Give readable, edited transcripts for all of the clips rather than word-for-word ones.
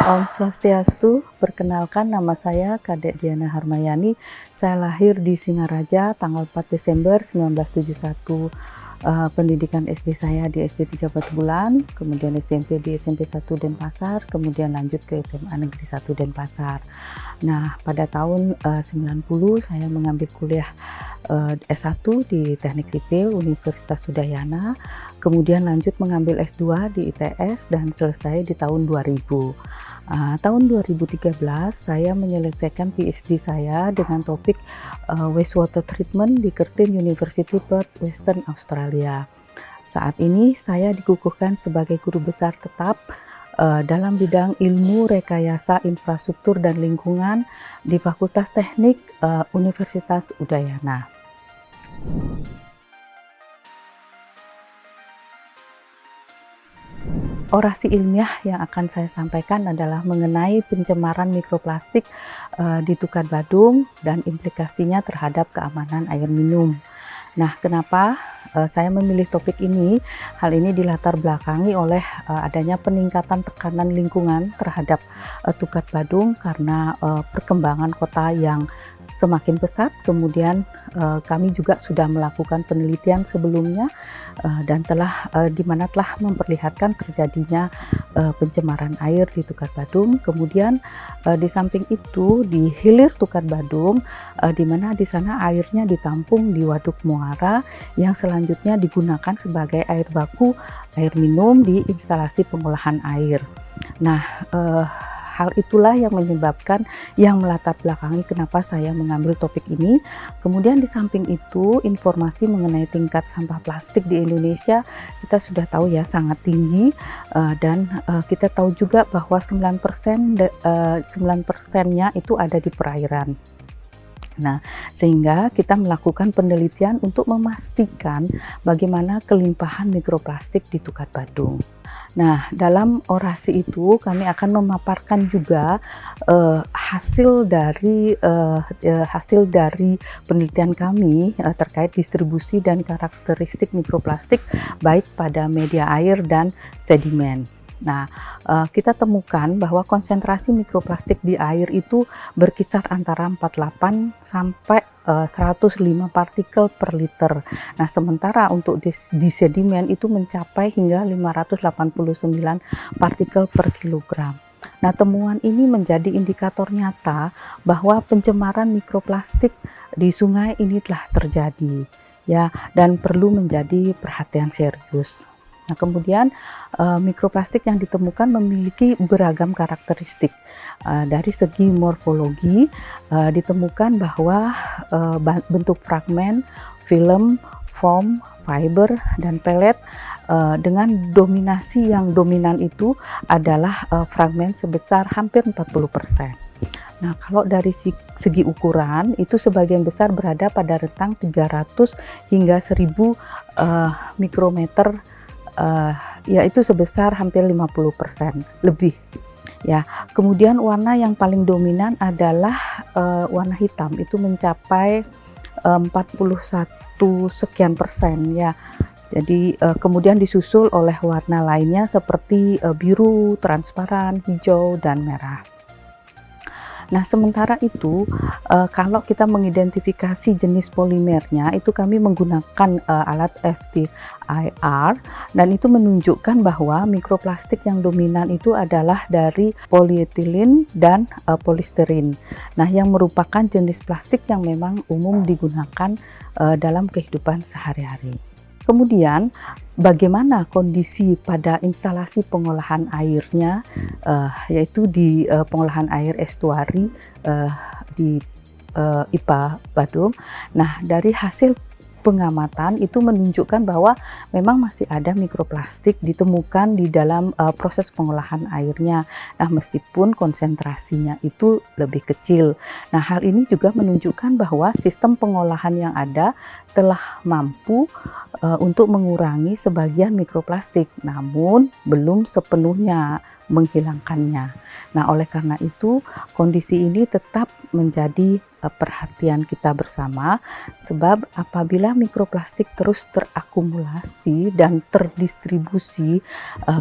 Om Swastiastu, perkenalkan nama saya Kadek Diana Harmayani. Saya lahir di Singaraja tanggal 4 Desember 1971. Pendidikan SD saya di SD 3 Batu Bulan, kemudian SMP di SMP 1 Denpasar, kemudian lanjut ke SMA Negeri 1 Denpasar. Nah, pada tahun 90 saya mengambil kuliah S1 di Teknik Sipil Universitas Udayana, kemudian lanjut mengambil S2 di ITS dan selesai di tahun 2000. Tahun 2013 saya menyelesaikan PhD saya dengan topik wastewater treatment di Curtin University Perth, Western Australia. Saat ini saya dikukuhkan sebagai guru besar tetap dalam bidang ilmu rekayasa infrastruktur dan lingkungan di Fakultas Teknik Universitas Udayana. Orasi ilmiah yang akan saya sampaikan adalah mengenai pencemaran mikroplastik di Tukad Badung dan implikasinya terhadap keamanan air minum. Nah, kenapa saya memilih topik ini? Hal ini dilatar belakangi oleh adanya peningkatan tekanan lingkungan terhadap Tukad Badung karena perkembangan kota yang semakin pesat. Kemudian kami juga sudah melakukan penelitian sebelumnya dan di mana telah memperlihatkan terjadinya pencemaran air di Tukad Badung. Kemudian di samping itu di hilir Tukad Badung, di mana di sana airnya ditampung di Waduk Muara yang selanjutnya digunakan sebagai air baku, air minum di instalasi pengolahan air. Nah, hal itulah yang menyebabkan, yang melatar belakangi kenapa saya mengambil topik ini. Kemudian di samping itu, informasi mengenai tingkat sampah plastik di Indonesia kita sudah tahu ya, sangat tinggi, dan kita tahu juga bahwa 9%nya itu ada di perairan. Nah, sehingga kita melakukan penelitian untuk memastikan bagaimana kelimpahan mikroplastik di Tukad Badung. Nah, dalam orasi itu kami akan memaparkan juga hasil dari penelitian kami terkait distribusi dan karakteristik mikroplastik baik pada media air dan sedimen. Nah, kita temukan bahwa konsentrasi mikroplastik di air itu berkisar antara 48 sampai 105 partikel per liter. Nah, sementara untuk di sedimen itu mencapai hingga 589 partikel per kilogram. Nah, temuan ini menjadi indikator nyata bahwa pencemaran mikroplastik di sungai ini telah terjadi, ya, dan perlu menjadi perhatian serius. Nah, kemudian mikroplastik yang ditemukan memiliki beragam karakteristik. Dari segi morfologi ditemukan bahwa bentuk fragmen, film, foam, fiber, dan pelet dengan dominasi yang dominan itu adalah fragmen sebesar hampir 40%. Nah, kalau dari segi ukuran itu sebagian besar berada pada rentang 300 hingga 1000 mikrometer, yaitu sebesar hampir 50% lebih, ya. Kemudian warna yang paling dominan adalah warna hitam, itu mencapai 41 sekian persen, ya. Jadi kemudian disusul oleh warna lainnya seperti biru, transparan, hijau, dan merah. Nah, sementara itu kalau kita mengidentifikasi jenis polimernya itu kami menggunakan alat FTIR, dan itu menunjukkan bahwa mikroplastik yang dominan itu adalah dari polietilen dan polistirin. Nah, yang merupakan jenis plastik yang memang umum digunakan dalam kehidupan sehari-hari. Kemudian bagaimana kondisi pada instalasi pengolahan airnya, yaitu di pengolahan air estuari di IPA Badung. Nah, dari hasil pengamatan itu menunjukkan bahwa memang masih ada mikroplastik ditemukan di dalam proses pengolahan airnya. Nah, meskipun konsentrasinya itu lebih kecil. Nah, hal ini juga menunjukkan bahwa sistem pengolahan yang ada telah mampu untuk mengurangi sebagian mikroplastik, namun belum sepenuhnya menghilangkannya. Nah, oleh karena itu kondisi ini tetap menjadi perhatian kita bersama, sebab apabila mikroplastik terus terakumulasi dan terdistribusi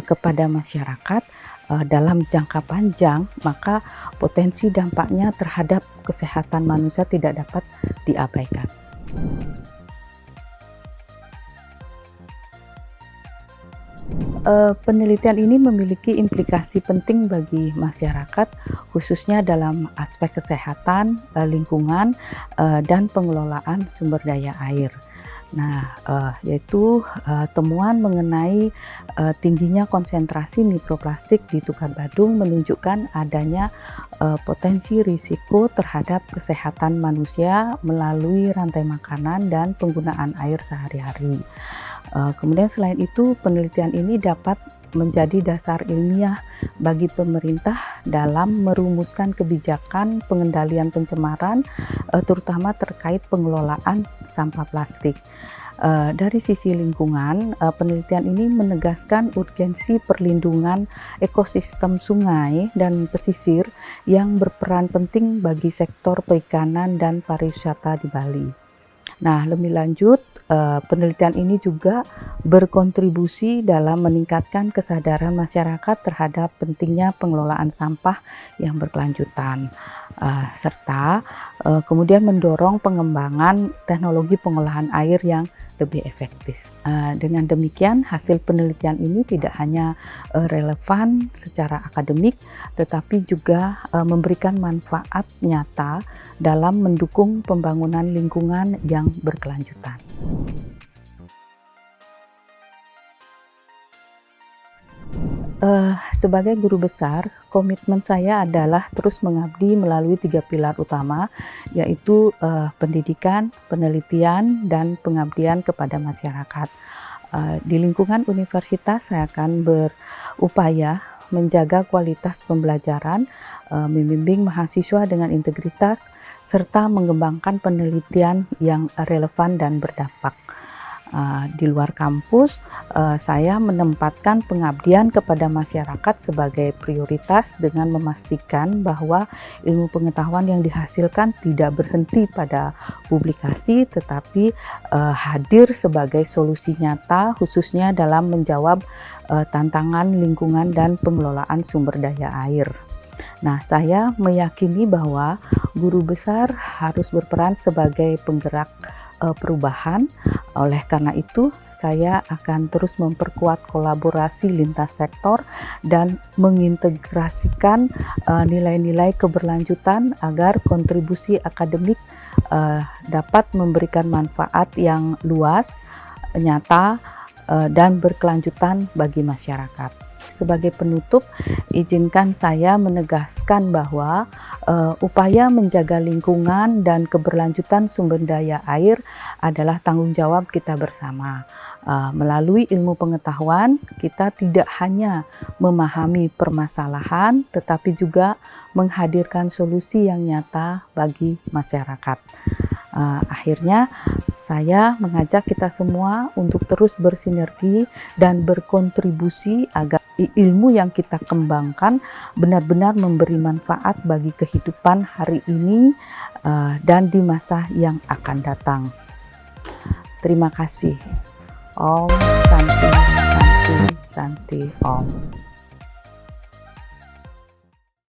kepada masyarakat, dalam jangka panjang, maka potensi dampaknya terhadap kesehatan manusia tidak dapat diabaikan. Penelitian ini memiliki implikasi penting bagi masyarakat, khususnya dalam aspek kesehatan, lingkungan, dan pengelolaan sumber daya air. Nah, yaitu temuan mengenai tingginya konsentrasi mikroplastik di Tukat Badung menunjukkan adanya potensi risiko terhadap kesehatan manusia melalui rantai makanan dan penggunaan air sehari-hari. Kemudian selain itu, penelitian ini dapat menjadi dasar ilmiah bagi pemerintah dalam merumuskan kebijakan pengendalian pencemaran, terutama terkait pengelolaan sampah plastik. Dari sisi lingkungan, penelitian ini menegaskan urgensi perlindungan ekosistem sungai dan pesisir yang berperan penting bagi sektor perikanan dan pariwisata di Bali. Nah, lebih lanjut, penelitian ini juga berkontribusi dalam meningkatkan kesadaran masyarakat terhadap pentingnya pengelolaan sampah yang berkelanjutan, serta kemudian mendorong pengembangan teknologi pengolahan air yang lebih efektif. Dengan demikian, hasil penelitian ini tidak hanya relevan secara akademik, tetapi juga memberikan manfaat nyata dalam mendukung pembangunan lingkungan yang berkelanjutan. Sebagai guru besar, komitmen saya adalah terus mengabdi melalui 3 pilar utama, yaitu pendidikan, penelitian, dan pengabdian kepada masyarakat. Di lingkungan universitas, saya akan berupaya menjaga kualitas pembelajaran, membimbing mahasiswa dengan integritas, serta mengembangkan penelitian yang relevan dan berdampak. Di luar kampus, saya menempatkan pengabdian kepada masyarakat sebagai prioritas dengan memastikan bahwa ilmu pengetahuan yang dihasilkan tidak berhenti pada publikasi, tetapi hadir sebagai solusi nyata, khususnya dalam menjawab tantangan lingkungan dan pengelolaan sumber daya air. Nah, saya meyakini bahwa guru besar harus berperan sebagai penggerak perubahan. Oleh karena itu, saya akan terus memperkuat kolaborasi lintas sektor dan mengintegrasikan nilai-nilai keberlanjutan agar kontribusi akademik dapat memberikan manfaat yang luas, nyata, dan berkelanjutan bagi masyarakat. Sebagai penutup, izinkan saya menegaskan bahwa upaya menjaga lingkungan dan keberlanjutan sumber daya air adalah tanggung jawab kita bersama. Melalui ilmu pengetahuan, kita tidak hanya memahami permasalahan, tetapi juga menghadirkan solusi yang nyata bagi masyarakat. Akhirnya, saya mengajak kita semua untuk terus bersinergi dan berkontribusi agar ilmu yang kita kembangkan benar-benar memberi manfaat bagi kehidupan hari ini dan di masa yang akan datang. Terima kasih. Om Santi Santi Santi Om.